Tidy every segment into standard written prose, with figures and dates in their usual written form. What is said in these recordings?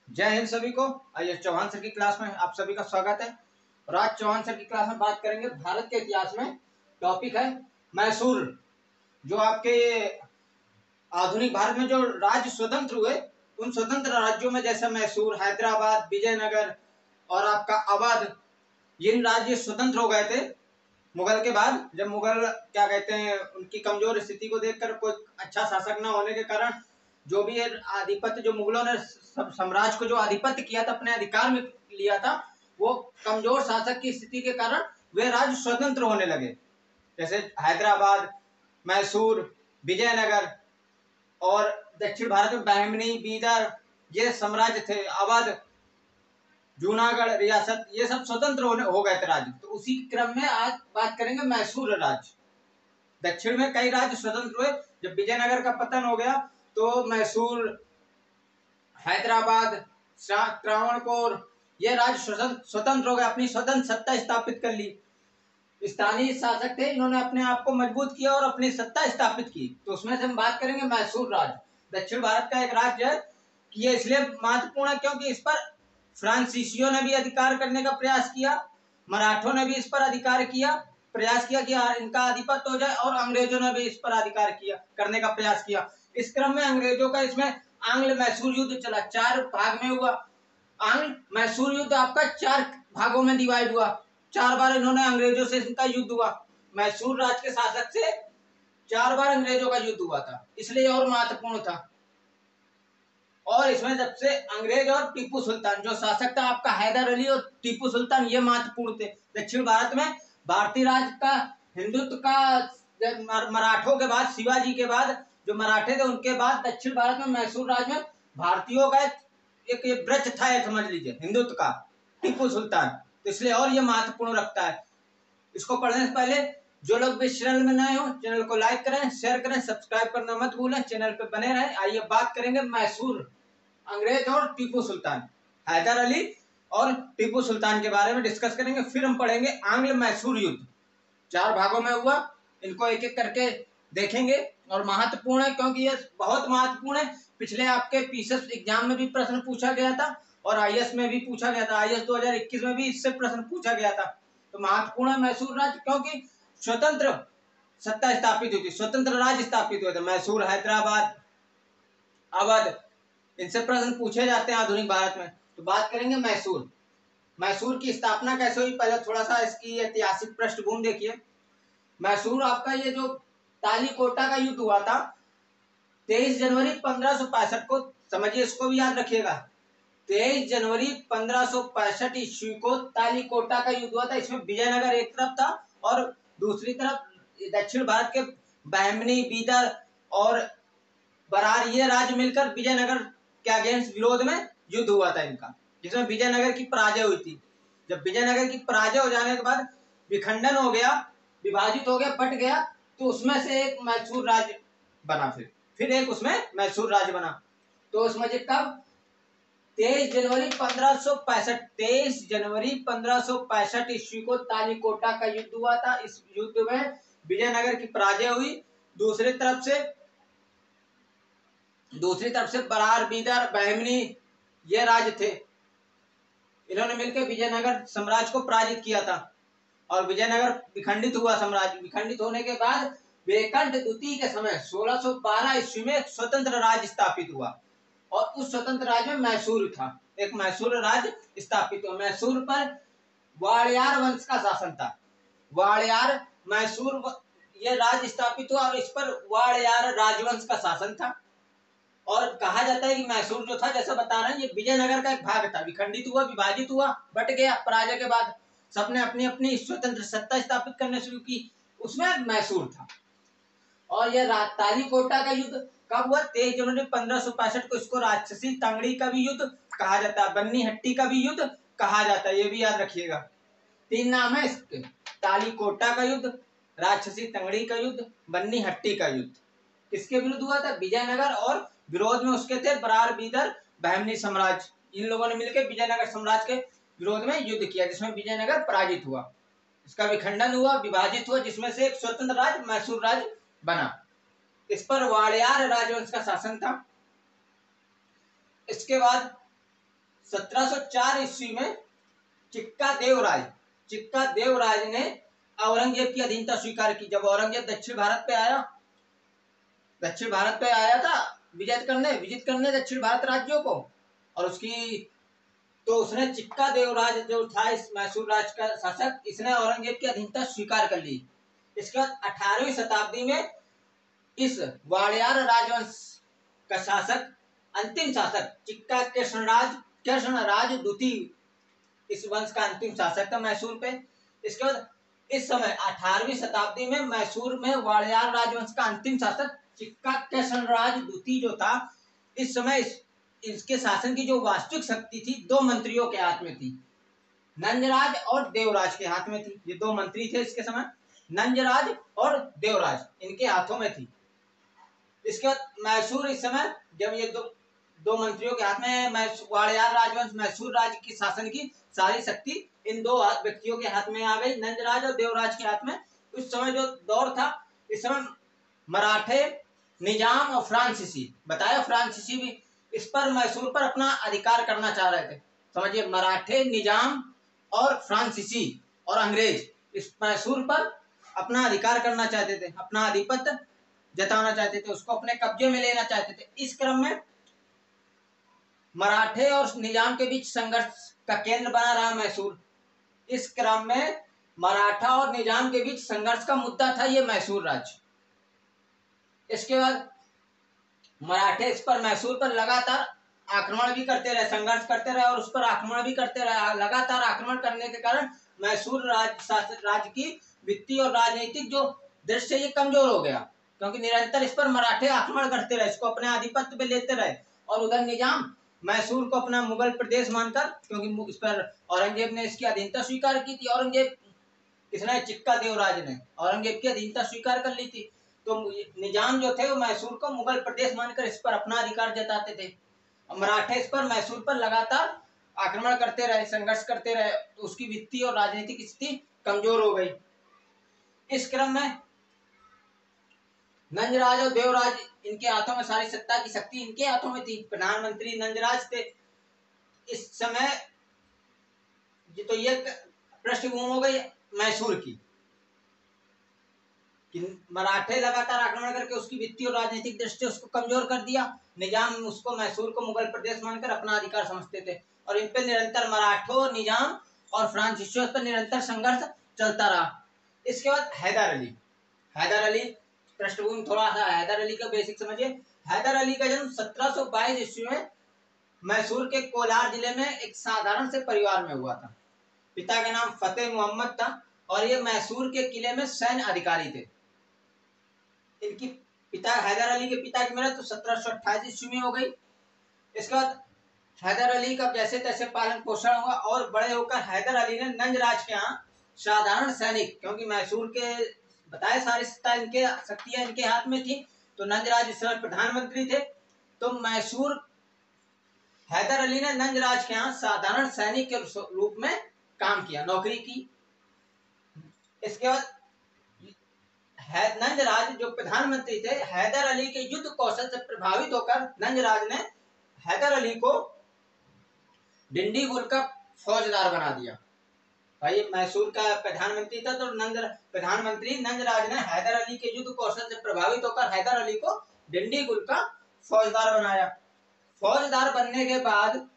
जय हिंद सभी को। आइए चौहान सर की क्लास में आप सभी का स्वागत है। और आज चौहान सर की क्लास में बात करेंगे भारत के इतिहास में। टॉपिक है मैसूर। जो आपके आधुनिक भारत में जो राज्य स्वतंत्र हुए, उन स्वतंत्र राज्यों में जैसे मैसूर, हैदराबाद, विजयनगर और आपका अवध, ये राज्य स्वतंत्र हो गए थे मुगल के बाद। जब मुगल क्या कहते हैं, उनकी कमजोर स्थिति को देखकर, कोई अच्छा शासक न होने के कारण, जो भी आधिपत्य जो मुगलों ने साम्राज्य को जो आधिपत्य किया था, अपने अधिकार में लिया था, वो कमजोर शासक की स्थिति के कारण वे राज्य स्वतंत्र होने लगे। जैसे हैदराबाद, मैसूर, विजयनगर और दक्षिण भारत में बहमनी, बीदर, ये साम्राज्य थे। अवध, जूनागढ़ रियासत, ये सब स्वतंत्र हो गए थे राज्य। तो उसी क्रम में आज बात करेंगे मैसूर राज्य। दक्षिण में कई राज्य स्वतंत्र हुए। जब विजयनगर का पतन हो गया तो मैसूर, हैदराबाद, त्रावणकोर, ये राज्य स्वतंत्र हो गए, अपनी स्वतंत्र सत्ता स्थापित कर ली। स्थानीय शासक थे, इन्होंने अपने आप को मजबूत किया और अपनी सत्ता स्थापित की। तो उसमें से हम बात करेंगे मैसूर राज्य। दक्षिण भारत का एक राज्य है कि ये इसलिए महत्वपूर्ण है क्योंकि इस पर फ्रांसीसियों ने भी अधिकार करने का प्रयास किया, मराठों ने भी इस पर अधिकार किया, प्रयास किया कि इनका आधिपत्य हो जाए, और अंग्रेजों ने भी इस पर अधिकार किया, करने का प्रयास किया। इस क्रम में अंग्रेजों का इसमें आंग्ल मैसूर युद्ध चला, 4 भाग में हुआ। आंग्ल मैसूर युद्ध आपका 4 भागों में डिवाइड हुआ। 4 बार इन्होंने अंग्रेजों से इनका युद्ध हुआ। मैसूर राज्य के शासक से 4 बार अंग्रेजों का युद्ध हुआ था, इसलिए और महत्वपूर्ण था। और इसमें सबसे अंग्रेज और टीपू सुल्तान जो शासक था आपका, हैदर अली और टीपू सुल्तान, ये महत्वपूर्ण थे। दक्षिण भारत में भारतीय राज का हिंदुत्व का मराठों के बाद, शिवाजी के बाद जो मराठे थे, उनके बाद दक्षिण भारत में मैसूर राज्य में भारतीयों का एक वृक्ष था, एक समझ लीजिए हिंदुत्व का, टीपू सुल्तान। तो इसलिए और ये महत्वपूर्ण रखता है। इसको पढ़ने से पहले जो लोग भी इस चैनल में नए हो, चैनल को लाइक करें, शेयर करें, सब्सक्राइब करना मत भूलें, चैनल पे बने रहें। आइए बात करेंगे मैसूर, अंग्रेज और टीपू सुल्तान, हैदर अली और टीपू सुल्तान के बारे में डिस्कस करेंगे। फिर हम पढ़ेंगे आंग्ल मैसूर युद्ध, 4 भागों में हुआ। इनको एक एक करके देखेंगे और महत्वपूर्ण है क्योंकि ये बहुत महत्वपूर्ण है। पिछले आपके पीसीएस एग्जाम में भी प्रश्न पूछा गया था और आईएएस में भी पूछा गया था। आईएएस 2021 में भी इससे प्रश्न पूछा गया था। तो महत्वपूर्ण है मैसूर राज्य क्योंकि स्वतंत्र सत्ता स्थापित हुई थी, स्वतंत्र राज्य स्थापित हुए थे। मैसूर, हैदराबाद, अवध, इनसे प्रश्न पूछे जाते हैं आधुनिक भारत में। तो बात करेंगे मैसूर। मैसूर की स्थापना कैसे हुई, पहले थोड़ा सा इसकी ऐतिहासिक पृष्ठभूमि देखिए। मैसूर आपका ये जो तालीकोटा का युद्ध हुआ था 23 जनवरी 1565 को, समझिए, इसको भी याद रखिएगा। 23 जनवरी 1565 ईस्वी को तालीकोटा का युद्ध हुआ था। इसमें विजयनगर एक तरफ था और दूसरी तरफ दक्षिण भारत के बहमनी, बीदर और बरार, ये राज्य मिलकर विजयनगर के अगेंस्ट विरोध में युद्ध हुआ था इनका, जिसमें विजयनगर की पराजय हुई थी। जब विजयनगर की पराजय हो जाने के बाद विखंडन हो गया, विभाजित हो गया, बट गया, तो उसमें से एक मैसूर राज्य बना। फिर एक उसमें मैसूर राज्य बना। तो उसमें कब 23 जनवरी 1565, 23 जनवरी 1565 ईस्वी को तालीकोटा का युद्ध हुआ था। इस युद्ध में विजयनगर की पराजय हुई। दूसरी तरफ से बरार, बीदर, बहमनी, ये राज्य थे। इन्होंने मिलकर विजयनगर साम्राज्य को पराजित किया था और विजयनगर विखंडित हुआ। साम्राज्य विखंडित होने के बाद वेकंठ द्वितीय के समय 1612 ईस्वी में एक स्वतंत्र राज्य स्थापित हुआ और उस स्वतंत्र राज्य में मैसूर था। एक मैसूर राज्य स्थापित हुआ। मैसूर पर वाड़ियार वंश का शासन था। वाड़ियार मैसूर ये राज्य स्थापित हुआ और इस पर वाड़ियार राजवंश का शासन था। और कहा जाता है कि मैसूर जो था, जैसा बता रहे हैं, ये विजयनगर का एक भाग था। विखंडित हुआ, विभाजित हुआ, बट गया पराजय के बाद। सबने अपनी अपनी स्वतंत्र सत्ता स्थापित करने शुरू की, उसमें मैसूर था। और यह तालीकोटा का युद्ध कब हुआ? 23 जनवरी 1565 को। इसको राक्षसी तंगड़ी का भी युद्ध कहा जाता है, बन्नी हट्टी का भी युद्ध कहा जाता है, ये भी याद रखिएगा। 3 नाम है इसके, तालीकोटा का युद्ध, राक्षसी तंगड़ी का युद्ध, बन्नी हट्टी का युद्ध। किसके विरुद्ध हुआ था? विजयनगर, और विरोध में उसके थे बरार, बीदर, बहमनी साम्राज्य। इन लोगों ने मिलकर विजयनगर साम्राज्य के विरोध में युद्ध किया, जिसमें विजयनगर पराजित हुआ, इसका विखंडन हुआ, विभाजित हुआ, जिसमें से एक स्वतंत्र राज्य मैसूर राज्य बना। इस पर वाड़ियार राजवंश का शासन था। इसके बाद 1704 ईस्वी में चिक्का देवराज ने औरंगजेब की अधीनता स्वीकार की। जब औरंगजेब दक्षिण भारत पे आया था विजिट करने दक्षिण भारत राज्यों को, और उसने चिक्का देवराज जो था इस मैसूर राज्य का शासक, इसने औरंगजेब की अधीनता स्वीकार कर ली। इसके बाद 18वीं शताब्दी में इस वाड़ियार राजवंश का शासक, अंतिम शासक चिक्का कृष्णराज द्वितीय इस वंश का अंतिम शासक था मैसूर पे। इसके बाद इस समय 18वीं शताब्दी में मैसूर में वाड़ियार राजवंश का अंतिम शासक चिक्का कृष्णराज द्वितीय जो था, इस समय इसके शासन की जो वास्तविक शक्ति थी दो मंत्रियों के हाथ में थी, नंजराज और देवराज के हाथ में थी। ये दो मंत्री थे इसके समय, नंजराज और देवराज, इनके हाथों में थी। इसके बाद मैसूर इस समय जब ये दो मंत्रियों के हाथ में वाड़ियार राजवंश मैसूर राज्य की शासन की सारी शक्ति इन दो व्यक्तियों के हाथ में आ गई, नंजराज और देवराज के हाथ में। उस समय जो दौर था, इस समय मराठे, निजाम और फ्रांसीसी भी इस पर मैसूर पर अपना अधिकार करना चाह रहे थे। समझिए, मराठे, निजाम और फ्रांसीसी और अंग्रेज इस मैसूर पर अपना अधिकार करना चाहते थे, अपना आधिपत्य जताना चाहते थे, उसको अपने कब्जे में लेना चाहते थे। इस क्रम में मराठे और निजाम के बीच संघर्ष का केंद्र बना रहा मैसूर। इस क्रम में मराठा और निजाम के बीच संघर्ष का मुद्दा था ये मैसूर राज्य। इसके बाद मराठे इस पर मैसूर पर लगातार आक्रमण भी करते रहे, संघर्ष करते रहे और उस पर आक्रमण भी करते रहे। लगातार आक्रमण करने के कारण मैसूर राज्य की वित्तीय और राजनीतिक जो दृश्य ये कमजोर हो गया, क्योंकि निरंतर इस पर मराठे आक्रमण करते रहे, इसको अपने आधिपत्य पे लेते रहे। और उधर निजाम मैसूर को अपना मुगल प्रदेश मानकर, क्योंकि इस पर औरंगजेब ने इसकी अधीनता स्वीकार की थी, किसने? चिक्का देवराज ने औरंगजेब की अधीनता स्वीकार कर ली थी। तो निजाम जो थे वो मैसूर को मुगल प्रदेश मानकर इस पर अपना अधिकार जताते थे। मराठे इस पर मैसूर पर लगातार आक्रमण करते रहे, संघर्ष करते रहे, तो उसकी वित्तीय और राजनीतिक स्थिति कमजोर हो गई। इस क्रम में नंजराज और देवराज, इनके हाथों में सारी सत्ता की शक्ति इनके हाथों में थी। प्रधानमंत्री नंजराज थे इस समय। तो ये पृष्ठभूमि हो गई मैसूर की, कि मराठे लगातार आक्रमण करके उसकी वित्तीय और राजनीतिक दृष्टि उसको कमजोर कर दिया। निजाम उसको मैसूर को मुगल प्रदेश मानकर अपना अधिकार समझते थे, और इन पर निरंतर मराठों, निजाम और फ्रांसीसियों पर निरंतर संघर्ष चलता रहा। इसके बाद हैदर अली पृष्ठभूमि थोड़ा सा हैदर अली का बेसिक समझिए। हैदर अली का जन्म 1722 ईस्वी में मैसूर के कोलार जिले में एक साधारण से परिवार में हुआ था। पिता का नाम फतेह मोहम्मद था और ये मैसूर के किले में सैन्य अधिकारी थे। इनकी पिता हैदर अली के पिता की मृत्यु 1728 ईस्वी में हो गई। इसके बाद हैदर अली का जैसे तैसे पालन पोषण हुआ और बड़े होकर हैदर अली ने नंजराज के यहाँ साधारण सैनिक, क्योंकि मैसूर के बताए सारी शक्तियां इनके हाथ में थी, तो नंजराज इस समय प्रधानमंत्री थे। तो हैदर अली ने नंजराज के यहाँ साधारण सैनिक के रूप में काम किया, नौकरी की। इसके बाद नंजराज जो प्रधानमंत्री थे, हैदर अली के युद्ध कौशल से प्रभावित होकर नंजराज ने हैदर अली को डिंडीगुल का फौजदार बना दिया। भाई मैसूर का प्रधानमंत्री था, तो प्रधानमंत्री नंजराज ने हैदर अली के युद्ध कौशल से प्रभावित होकर हैदर अली को डिंडीगुल का फौजदार बनाया। फौजदार बनने के बाद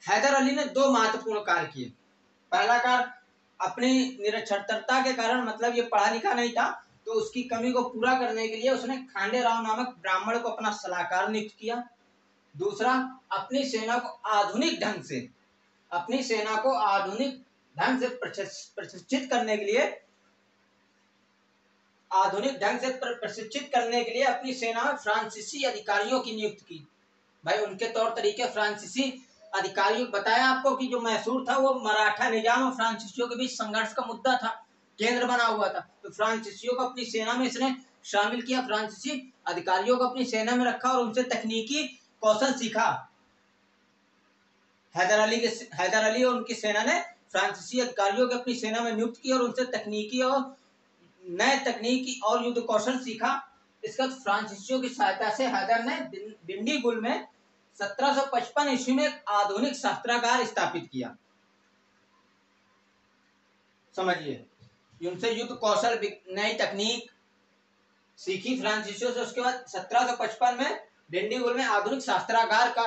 हैदर अली ने दो महत्वपूर्ण कार्य किए। पहला कार्य, अपनी निरक्षरता के कारण, मतलब ये पढ़ा लिखा नहीं था, तो उसकी कमी को पूरा करने के लिए उसने खांडे राव नामक ब्राह्मण को अपना सलाहकार नियुक्त किया। दूसरा, अपनी सेना को आधुनिक ढंग से प्रशिक्षित करने के लिए अपनी सेना में फ्रांसीसी अधिकारियों की नियुक्ति की। भाई उनके तौर तरीके फ्रांसीसी अधिकारियों, बताया आपको कि जो मैसूर था वो मराठा, निजाम और फ्रांसीसियों के बीच संघर्ष का मुद्दा था, केंद्र बना हुआ था। तो फ्रांसीसियों को अपनी सेना में इसने शामिल किया, फ्रांसीसी अधिकारियों को अपनी सेना में रखा और उनसे तकनीकी कौशल सीखा। हैदर अली और उनकी सेना ने फ्रांसीसी अधिकारियों को अपनी सेना में नियुक्त किया और उनसे नए तकनीकी और युद्ध कौशल सीखा। इसके बाद फ्रांसीसियों की सहायता से हैदर ने डिंडीगुल में 1755 ईस्वी में एक आधुनिक शस्त्रागार स्थापित किया। समझिए, उनसे युद्ध कौशल, नई तकनीक सीखी फ्रांसीसियों से। उसके बाद 1755 में डिंडीगुल में आधुनिक शस्त्रागार का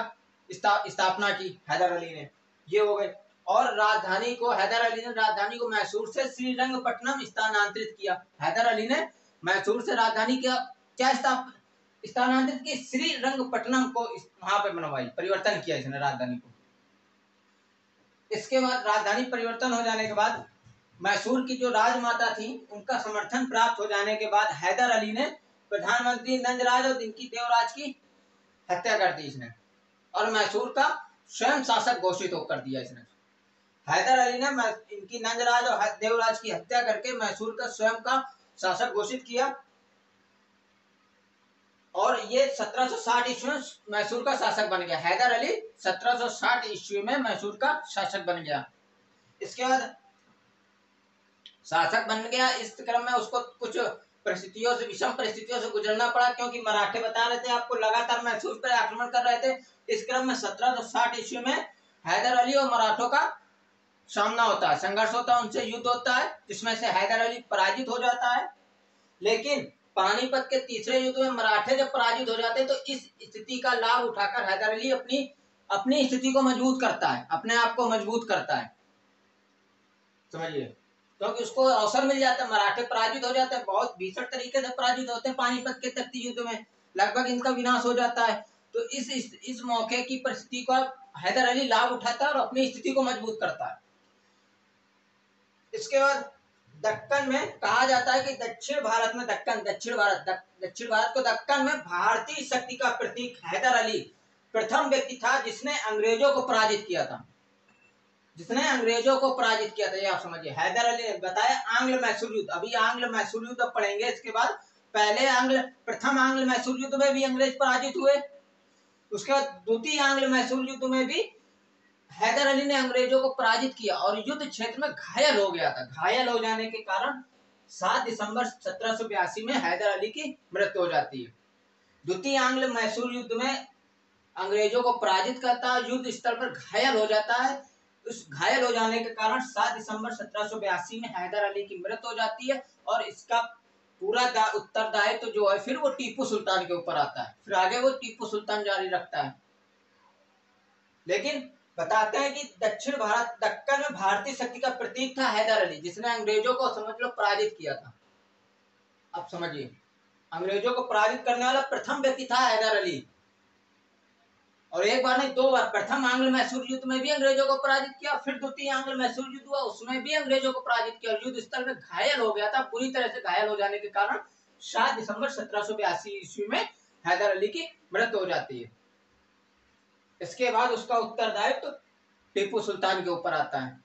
स्थापना की हैदर अली ने। ये हो गए। और राजधानी को हैदर अली ने राजधानी को मैसूर से श्रीरंगपट्टनम स्थानांतरित किया। हैदर अली ने मैसूर से राजधानी क्या स्थानांतरित की? श्रीरंगपट्टनम को वहां पे बनवाई, परिवर्तन किया इसने राजधानी को। इसके बाद राजधानी परिवर्तन हो जाने के बाद मैसूर की जो राजमाता थी उनका समर्थन प्राप्त हो जाने के बाद हैदर अली ने प्रधानमंत्री नंजराज और इनकी देवराज की हत्या कर दी इसने, और मैसूर का स्वयं शासक घोषित कर दिया इसने। हैदर अली ने इनकी नंजराज और देवराज की हत्या करके मैसूर का स्वयं का शासक घोषित किया, और ये 1760 ईस्वी में मैसूर का शासक बन गया। हैदर अली 1760 ईस्वी में मैसूर का शासक बन गया। इसके बाद शासक बन गया, इस क्रम में उसको कुछ परिस्थितियों से, विषम परिस्थितियों से गुजरना पड़ा, क्योंकि मराठे बता रहे थे आपको लगातार मैसूर पर आक्रमण कर रहे थे। इस क्रम में 1760 ईस्वी में हैदर अली और मराठों का सामना होता है, संघर्ष होता है, उनसे युद्ध होता है, जिसमें से हैदर अली पराजित हो जाता है। लेकिन पानीपत के तीसरे युद्ध में मराठे जब पराजित हो जाते हैं, तो इस स्थिति का लाभ उठाकर हैदर अली अपनी स्थिति को मजबूत करता है, अपने आप को मजबूत करता है। समझिए, क्योंकि उसको अवसर मिल जाता है। मराठे पराजित हो जाते हैं, बहुत भीषण तरीके से पराजित होते हैं पानीपत के तख्ती युद्ध में, लगभग इनका विनाश हो जाता है। तो इस मौके की परिस्थिति को हैदर अली लाभ उठाता है और अपनी स्थिति को मजबूत करता है। इसके बाद दक्कन में कहा जाता है कि दक्षिण भारत को दक्कन में भारतीय शक्ति का प्रतीक हैदर अली प्रथम व्यक्ति था जिसने अंग्रेजों को पराजित किया था। ये आप समझिए। हैदर अली ने बताया आंग्ल मैसूर युद्ध, अभी आंग्ल मैसूर युद्ध पढ़ेंगे। इसके बाद पहले प्रथम आंग्ल मैसूर युद्ध में भी अंग्रेज पराजित हुए। उसके बाद द्वितीय आंग्ल मैसूर युद्ध में भी हैदर अली ने अंग्रेजों को पराजित किया और युद्ध क्षेत्र में घायल हो गया था। घायल हो जाने के कारण 7 दिसंबर 1782 में हैदर अली की मृत्यु हो जाती है। द्वितीय आंग्ल मैसूर युद्ध में अंग्रेजों को पराजित करता है, युद्ध स्थल पर घायल हो जाता है। उस घायल हो जाने के कारण 7 दिसंबर 1782 में हैदर अली की मृत्यु हो जाती है, और इसका पूरा उत्तरदायित्व जो है फिर वो टीपू सुल्तान के ऊपर आता है। फिर आगे वो टीपू सुल्तान जारी रखता है। लेकिन बताते हैं कि दक्कन में भारतीय शक्ति का प्रतीक था हैदर अली, जिसने अंग्रेजों को समझ लो पराजित किया था। अब समझिए, अंग्रेजों को पराजित करने वाला प्रथम व्यक्ति था हैदर अली, और एक बार नहीं 2 बार। प्रथम आंग्ल मैसूर युद्ध में भी अंग्रेजों को पराजित किया, फिर द्वितीय आंग्ल मैसूर युद्ध हुआ, उसमें भी अंग्रेजों को पराजित किया। युद्ध स्थल में घायल हो गया था, पूरी तरह से घायल हो जाने के कारण 7 दिसंबर 1782 ईस्वी में हैदर अली की मृत्यु हो जाती है। इसके बाद उसका उत्तरदायित्व टीपू सुल्तान के ऊपर आता है।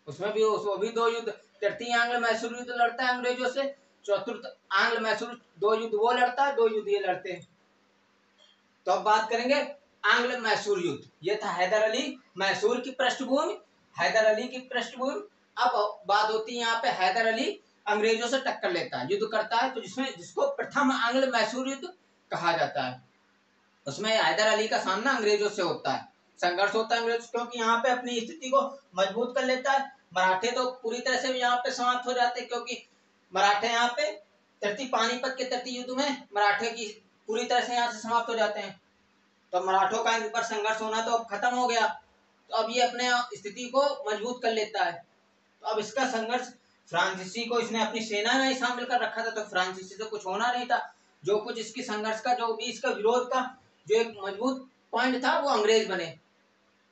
उसमें भी वो भी 2 युद्ध, तृतीय आंग्ल मैसूर युद्ध लड़ता है अंग्रेजों से, चतुर्थ आंग्ल मैसूर 2 युद्ध वो लड़ता है, 2 युद्ध ये लड़ते हैं। तो अब बात करेंगे आंग्ल मैसूर युद्ध। ये था हैदर अली, मैसूर की पृष्ठभूमि, हैदर अली की पृष्ठभूमि। अब बात होती है यहाँ पे हैदर अली अंग्रेजों से टक्कर लेता है, युद्ध करता है, तो जिसको प्रथम आंग्ल मैसूर युद्ध कहा जाता है। उसमें हैदर अली का सामना अंग्रेजों से होता है, संघर्ष होता है अंग्रेज, क्योंकि यहाँ पे अपनी स्थिति को मजबूत कर लेता है। मराठे तो पूरी तरह से यहाँ पे समाप्त हो जाते हैं, क्योंकि मराठे यहाँ पे पानीपत के तृतीय युद्ध में मराठे की पूरी तरह से यहाँ से समाप्त हो जाते हैं। तो मराठों का इन पर संघर्ष होना तो अब खत्म हो गया, तो अब ये अपने स्थिति को मजबूत कर लेता है। तो अब इसका संघर्ष, फ्रांसीसी को इसने अपनी सेना में शामिल कर रखा था, तो फ्रांसीसी से कुछ होना नहीं था। जो कुछ इसकी संघर्ष का, जो भी इसका विरोध का जो एक मजबूत पॉइंट था, वो अंग्रेज बने।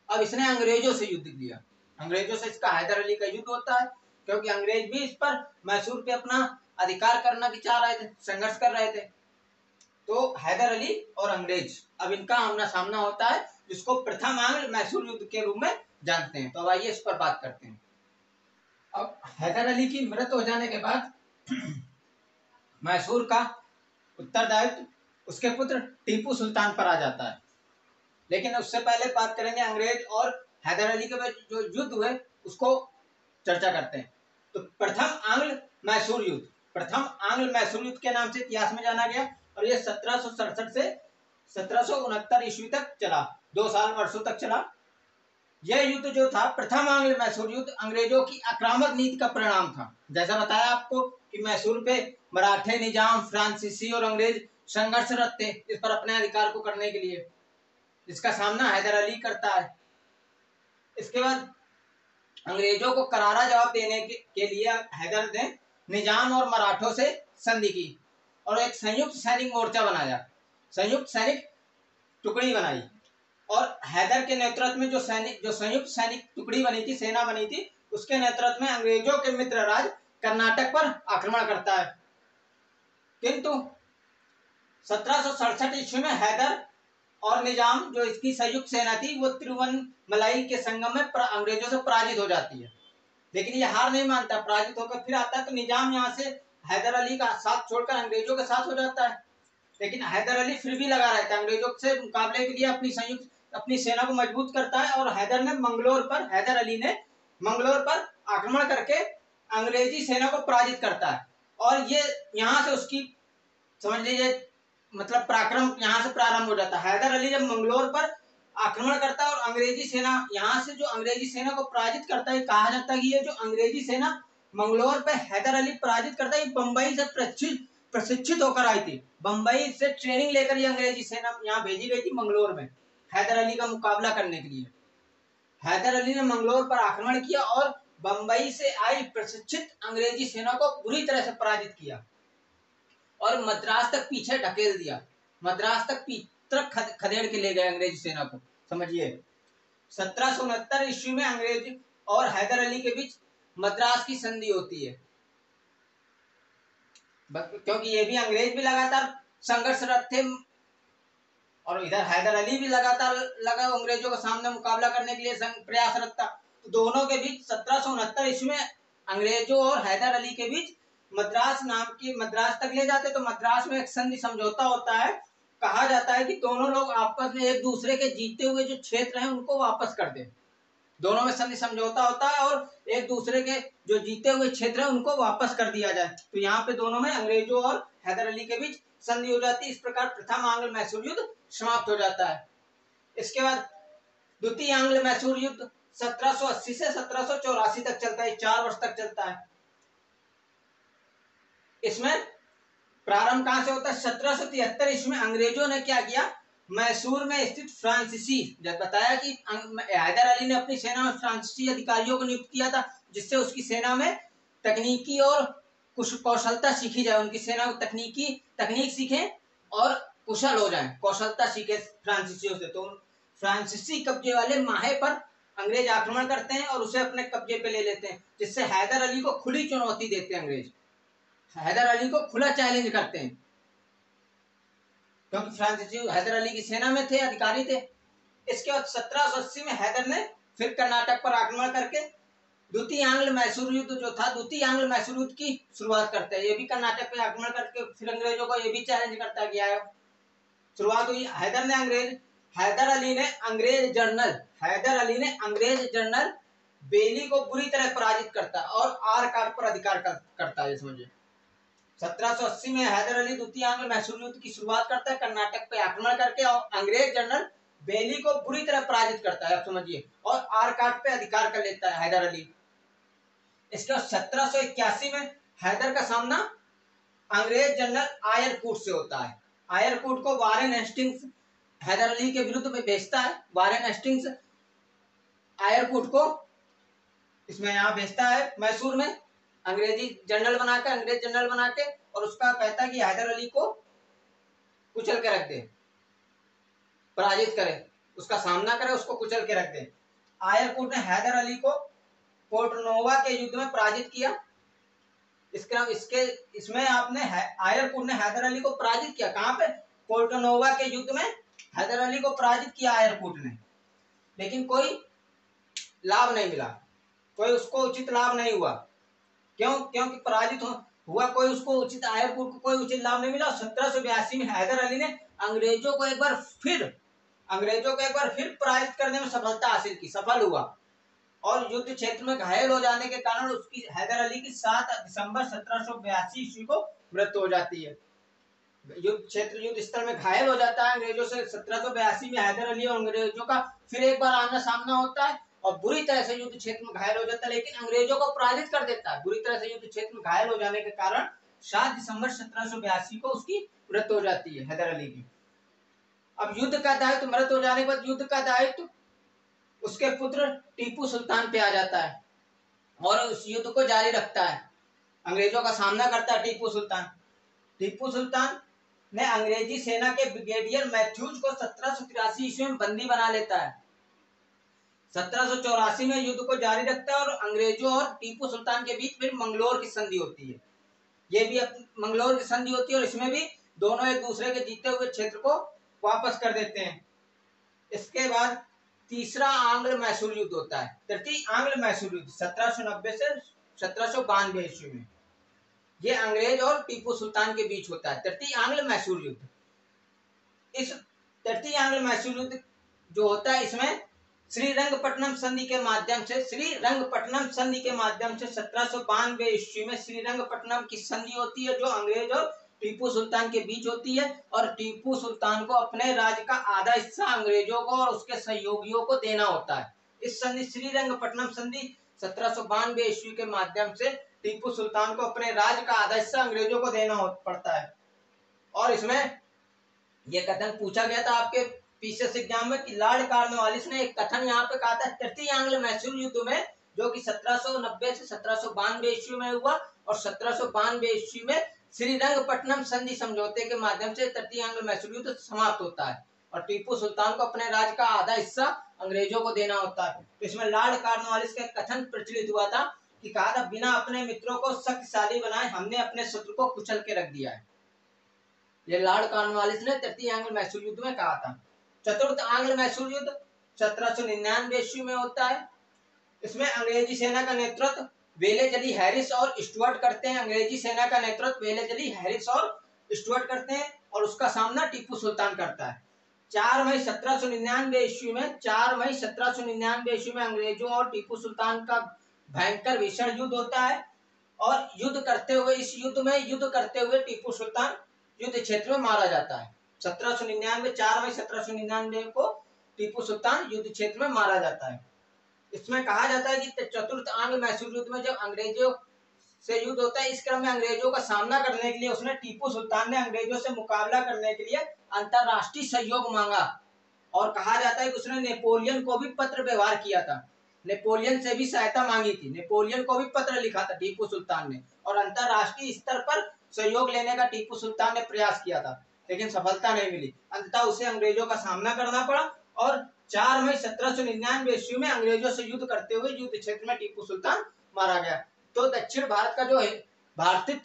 अब इसने अंग्रेजों से युद्ध किया, अंग्रेजों से इसका हैदर अली का युद्ध होता है, क्योंकि अंग्रेज भी इस पर मैसूर पे अपना अधिकार करना की चाह रहे थे, संघर्ष कर रहे थे। तो हैदर अली और अंग्रेज, अब इनका आमना सामना होता है, जिसको प्रथम आंग्ल मैसूर युद्ध के रूप में जानते हैं। तो अब आइए इस पर बात करते हैं। अब हैदर अली की मृत्यु हो जाने के बाद मैसूर का उत्तरदायित्व उसके पुत्र टीपू सुल्तान पर आ जाता है। लेकिन उससे पहले बात करेंगे अंग्रेज और हैदर अली के बीच जो युद्ध हुए उसको चर्चा करते हैं। तो प्रथम आंग्ल मैसूर युद्ध के नाम से इतिहास में जाना गया, और ये 1767 से 1769 ईस्वी तक चला। 2 साल वर्षों तक चला। यह युद्ध जो था प्रथम आंग्ल मैसूर युद्ध अंग्रेजों की आक्रामक नीति का परिणाम था। जैसा बताया आपको कि मैसूर पे मराठे निजाम, फ्रांसीसी और अंग्रेज संघर्षरत थे इस पर अपने अधिकार को करने के लिए, जिसका सामना हैदर अली करता है। इसके बाद अंग्रेजों को करारा जवाब देने के लिए हैदर ने निजाम और मराठों से संधि की और एक संयुक्त सैनिक मोर्चा बनाया, संयुक्त सैनिक टुकड़ी बनाई। और हैदर के नेतृत्व में जो संयुक्त सैनिक टुकड़ी बनी थी, सेना बनी थी, उसके नेतृत्व में अंग्रेजों के मित्र राज कर्नाटक पर आक्रमण करता है। किंतु 1767 ईस्वी में हैदर और निजाम जो इसकी संयुक्त सेना थी वो तिरुवन्नमलाई के संगम में अंग्रेजों से पराजित हो जाती है। लेकिन ये हार नहीं मानता, पराजित होकर फिर आता है तो निजाम यहाँ से हैदर अली का साथ छोड़कर अंग्रेजों के साथ हो जाता है। लेकिन हैदर अली फिर भी लगा रहता है, अंग्रेजों से मुकाबले के लिए अपनी सेना को मजबूत करता है और हैदर अली ने मंगलोर पर आक्रमण करके अंग्रेजी सेना को पराजित करता है। और ये यहाँ से उसकी समझ लीजिए मतलब पराक्रम यहाँ से प्रारंभ हो जाता है। हैदर अली जब मंगलोर पर आक्रमण करता है और अंग्रेजी सेना यहाँ से जो अंग्रेजी सेना को पराजित करता है, कहा जाता है कि ये जो अंग्रेजी सेना मंगलोर पे हैदर अली पराजित करता है, बंबई से प्रशिक्षित होकर आई थी। बंबई से ट्रेनिंग लेकर ये अंग्रेजी सेना यहाँ भेजी गई थी मंगलोर में हैदर अली का मुकाबला करने के लिए। हैदर अली ने मंगलोर पर आक्रमण किया और बंबई से आई प्रशिक्षित अंग्रेजी सेना को बुरी तरह से पराजित किया और मद्रास तक पीछे ढकेल दिया। मद्रास तक खदेड़ के ले गए अंग्रेजी सेना को। समझिए 1769 ईस्वी में अंग्रेज और हैदर अली के बीच मद्रास की संधि होती है, क्योंकि ये भी अंग्रेज भी लगातार संघर्षरत थे और इधर हैदर अली भी लगातार अंग्रेजों का सामने मुकाबला करने के लिए प्रयासरत था। तो दोनों के बीच 1769 ईस्वी में अंग्रेजों और हैदर अली के बीच मद्रास तक ले जाते। तो मद्रास में एक संधि समझौता होता है। कहा जाता है कि दोनों लोग आपस में एक दूसरे के जीते हुए जो क्षेत्र हैं उनको वापस कर दें। दोनों में संधि समझौता होता है और एक दूसरे के जो जीते हुए क्षेत्र हैं उनको वापस कर दिया जाए। तो यहाँ पे दोनों में अंग्रेजों और हैदर अली के बीच संधि हो जाती है। इस प्रकार प्रथम आंग्ल मैसूर युद्ध समाप्त हो जाता है। इसके बाद द्वितीय आंग्ल मैसूर युद्ध 1780 से 1784 तक चलता है, 4 वर्ष तक चलता है। इसमें प्रारंभ कहां से होता है? 1773 ईस्वी में अंग्रेजों ने क्या किया, मैसूर में स्थित फ्रांसीसी, जब बताया कि हैदर अली ने अपनी सेना में फ्रांसीसी अधिकारियों को नियुक्त किया था जिससे उसकी सेना में तकनीकी और कौशलता सीखी जाए, उनकी सेना को तकनीक सीखें और कुशल हो जाए, कौशलता सीखे फ्रांसीसियों से। तो फ्रांसीसी कब्जे वाले माहे पर अंग्रेज आक्रमण करते हैं और उसे अपने कब्जे पे ले लेते हैं, जिससे हैदर अली को खुली चुनौती देते हैं। अंग्रेज हैदर अली को खुला चैलेंज करते हैं क्योंकि फ्रांसीसी हैदर अली की सेना में थे, अधिकारी थे। इसके बाद 1780 में हैदर ने फिर कर्नाटक पर आक्रमण करके द्वितीय आंग्ल मैसूर युद्ध जो था, द्वितीय आंग्ल मैसूर युद्ध की शुरुआत करते हैं। ये भी कर्नाटक पे आक्रमण करके फिर अंग्रेजों को ये भी चैलेंज करता गया है। शुरुआत हुई हैदर अली ने अंग्रेज जनरल बेली को बुरी तरह पराजित करता और आरकाट पर अधिकार करता है। समझिए 1780 में हैदर अली द्वितीय आंग्ल मैसूर युद्ध की शुरुआत करता है कर्नाटक पे आक्रमण करके और अंग्रेज जनरल बेली को बुरी तरह पराजित करता है, आप समझिए, और आरकाट पे अधिकार कर लेता है हैदर अली। इसके बाद 1781 में हैदर का सामना अंग्रेज जनरल आयरकूट से होता है। आयरकूट को वारेन हेस्टिंग्स हैदर अली के विरुद्ध में भेजता है। वारेन हेस्टिंग्स आयरकूट को इसमें यहाँ भेजता है मैसूर में अंग्रेज जनरल बना के और उसका कहता है कि हैदर अली को कुचल के रख दे, पराजित करे, उसका सामना करे, उसको कुचल के रख दे। आयरकूट ने हैदर अली को पोर्टनोवा के युद्ध में पराजित किया। इसमें आयरकूट ने हैदर अली को पराजित किया। कहां पे? पोर्टनोवा के युद्ध में हैदर अली को पराजित किया आयरकूट ने, लेकिन कोई लाभ नहीं मिला, कोई उसको उचित लाभ नहीं हुआ। क्योंकि पराजित हुआ कोई उसको उचित, आयरकूट को कोई उचित लाभ नहीं मिला। 1782 में हैदर अली ने अंग्रेजों को एक बार फिर पराजित करने में सफल हुआ और युद्ध क्षेत्र में घायल हो जाने के कारण उसकी हैदर अली की 7 दिसंबर 1782 ईस्वी को मृत्यु हो जाती है। युद्ध क्षेत्र युद्ध स्थल में घायल हो जाता है अंग्रेजों से। 1782 में हैदर अली और अंग्रेजों का फिर एक बार आमना सामना होता है और बुरी तरह से युद्ध क्षेत्र में घायल हो जाता है, लेकिन अंग्रेजों को पराजित कर देता है। बुरी तरह से युद्ध क्षेत्र में घायल हो जाने के कारण 7 दिसंबर 1782 को उसकी मृत्यु हो जाती है हैदर अली की। अब युद्ध का दायित्व, मृत्यु हो जाने के बाद युद्ध का दायित्व उसके पुत्र टीपू सुल्तान पे आ जाता है और उस युद्ध को जारी रखता है। अंग्रेजों का सामना करता है टीपू सुल्तान। टीपू सुल्तान ने अंग्रेजी सेना के ब्रिगेडियर मैथ्यूज को 1783 ईस्वी में बंदी बना लेता है। 1784 में युद्ध को जारी रखता है और अंग्रेजों और टीपू सुल्तान के बीच फिर मंगलोर की संधि होती है। ये भी मंगलोर की संधि होती है और इसमें भी दोनों एक दूसरे के जीते हुए क्षेत्र को वापस कर देते हैं। इसके बाद तीसरा आंग्ल मैसूर युद्ध होता है। तृतीय आंग्ल मैसूर युद्ध 1790 से 1792 ईस्वी में, ये अंग्रेज और टीपू सुल्तान के बीच होता है। तृतीय आंग्ल मैसूर युद्ध। इस तृतीय आंग्ल मैसूर युद्ध जो होता है, इसमें श्रीरंगपट्टनम संधि के माध्यम से 1792 ईस्वी में श्रीरंगपट्टनम की संधि होती है, जो अंग्रेज और टीपू सुल्तान के बीच होती है और टीपू सुल्तान को अपने राज्य का आधा हिस्सा अंग्रेजों को और उसके सहयोगियों को देना होता है। इस संधि श्रीरंगपट्टनम संधि 1792 ईस्वी के माध्यम से टीपू सुल्तान को अपने राज्य का आधा हिस्सा अंग्रेजों को देना पड़ता है। और इसमें यह कथन पूछा गया था आपके पीसीएस एग्जाम में कि लॉर्ड कॉर्नवालिस ने एक कथन यहाँ पे कहा था तृतीय आंग्ल मैसूर युद्ध में, जो कि 1790 से 1792 ईस्वी में हुआ और 1792 ईस्वी में श्रीरंगपट्टनम संधि समझौते के माध्यम से तृतीय आंग्ल मैसूर युद्ध समाप्त होता है और टीपू सुल्तान को अपने राज्य का आधा हिस्सा अंग्रेजों को देना होता है। तो इसमें लॉर्ड कॉर्नवालिस का कथन प्रचलित हुआ था कि कहा था, बिना अपने मित्रों को शक्तिशाली बनाए हमने अपने शत्रु को कुचल के रख दिया है। ये लॉर्ड कॉर्नवालिस ने तृतीय आंग्ल मैसूर युद्ध में कहा था। चतुर्थ आंग्ल मैसूर युद्ध 1799 ईस्वी में होता है। इसमें अंग्रेजी सेना का नेतृत्व वेलेजली हैरिस और स्टुअर्ट करते हैं। अंग्रेजी सेना का नेतृत्व वेलेजली हैरिस और स्टुअर्ट करते हैं और उसका सामना टीपू सुल्तान करता है। 4 मई 1799 ईस्वी में अंग्रेजों और टीपू सुल्तान का भयंकर भीषण युद्ध होता है और युद्ध करते हुए टीपू सुल्तान युद्ध क्षेत्र में मारा जाता है। 1799 4 मई 1799 को टीपू सुल्तान युद्ध क्षेत्र में मारा जाता है। इसमें कहा जाता है कि चतुर्थ आंग्ल मैसूर युद्ध में जब अंग्रेजों से युद्ध होता है, इस क्रम में अंग्रेजों का सामना करने के लिए उसने टीपू सुल्तान ने अंग्रेजों से मुकाबला करने के लिए अंतरराष्ट्रीय सहयोग मांगा और कहा जाता है कि उसने नेपोलियन को भी पत्र व्यवहार किया था। नेपोलियन से भी सहायता मांगी थी। नेपोलियन को भी पत्र लिखा था टीपू सुल्तान ने और अंतरराष्ट्रीय स्तर पर सहयोग लेने का टीपू सुल्तान ने प्रयास किया था, लेकिन सफलता नहीं मिली। अंततः उसे अंग्रेजों का सामना करना पड़ा और 4 मई 1799 ईस्वी में अंग्रेजों से युद्ध करते हुए युद्ध क्षेत्र में टीपू सुल्तान मारा गया। तो दक्षिण भारत का जो है भारतीय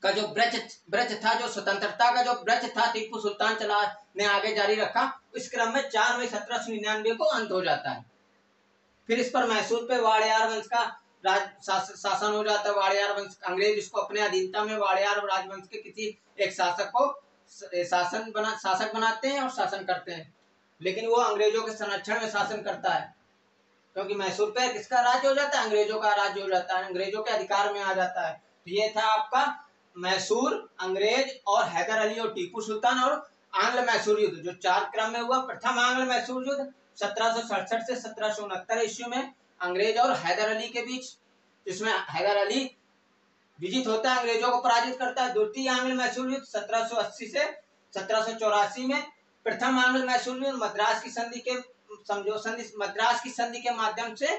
का जो ब्रज था, जो स्वतंत्रता का जो ब्रज था, टीपू सुल्तान ने आगे जारी रखा। इस क्रम में 4 मई 1799 को अंत हो जाता है। फिर इस पर मैसूर पे वाड़ियार वंश का शासन हो जाता है। वाड़ियार वंश, अंग्रेज इसको अपने अधीनता में वाड़ियार राजवंश के किसी एक शासक को शासक बनाते हैं और शासन करते हैं, लेकिन वो अंग्रेजों के संरक्षण में शासन करता है, क्योंकि मैसूर पे किसका राज्य हो जाता है? अंग्रेजों का राज्य हो जाता है, अंग्रेजों के अधिकार में आ जाता है। तो ये था आपका मैसूर, अंग्रेज और हैदर अली और टीपू सुल्तान और आंग्ल मैसूर युद्ध, जो 4 क्रम में हुआ। प्रथम आंग्ल मैसूर युद्ध 1767 से 1769 ईस्वी में अंग्रेज और हैदर अली के बीच, जिसमें हैदर अली विजित होता है, अंग्रेजों को पराजित करता है। द्वितीय आंग्ल मैसूर युद्ध 1780 से 1784 में। प्रथम आंग्ल मैसूर युद्ध मद्रास की संधि के माध्यम से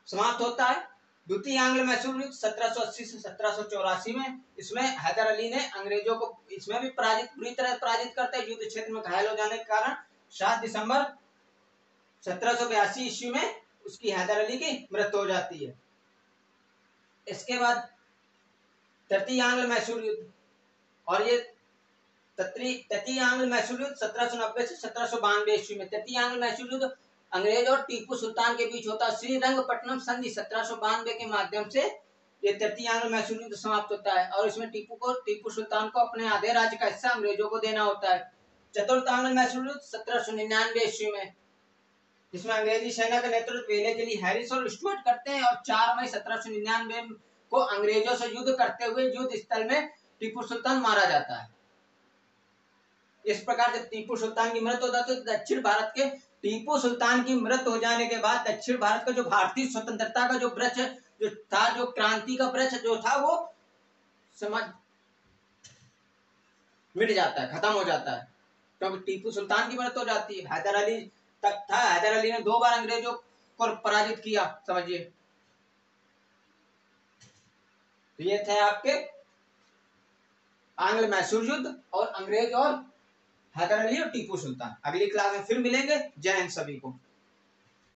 समाप्त होता है। द्वितीय आंग्ल मैसूर युद्ध 1780 से 1784 में। इसमें हैदर अली ने अंग्रेजों को इसमें भी बुरी तरह पराजित करता है। युद्ध क्षेत्र में घायल हो जाने के कारण 7 दिसंबर 1782 ईस्वी में उसकी हैदर अली की मृत्यु हो जाती है। इसके बाद तृतीय आंग्ल मैसूर युद्ध, और ये तृतीय आंग्ल मैसूर युद्ध 1790 से 1792 ईस्वी में। तृतीय आंग्ल मैसूर युद्ध अंग्रेज और टीपू सुल्तान के बीच होता है। श्रीरंगपट्टनम संधि 1792 के माध्यम से ये तृतीय आंग्ल मैसूर युद्ध समाप्त होता है और इसमें टीपू सुल्तान को अपने आधे राज्य का हिस्सा अंग्रेजों को देना होता है। चतुर्थ आंग्ल मैसूर युद्ध 1799 ईस्वी में, जिसमें अंग्रेजी सेना का नेतृत्व वेलेजली हैरिस और स्टुअर्ट करते हैं और 4 मई 1799 को अंग्रेजों से युद्ध करते हुए युद्ध स्थल में टीपू सुल्तान मारा जाता है। इस प्रकार से टीपू सुल्तान की मृत्यु हो जाती है। दक्षिण भारत के टीपू सुल्तान की मृत्यु हो जाने के बाद दक्षिण भारत का जो भारतीय स्वतंत्रता का जो वृक्ष जो था, जो क्रांति का वृक्ष जो था, वो समझ मिट जाता है, खत्म हो जाता है, क्योंकि टीपू सुल्तान की मृत्यु हो जाती है। हैदर अली तक था, हैदर अली ने 2 बार अंग्रेजों को पराजित किया, समझिए। तो ये थे आपके आंग्ल मैसूर युद्ध और अंग्रेज और हैदर अली और टीपू सुल्तान। अगली क्लास में फिर मिलेंगे। जय हिंद सभी को।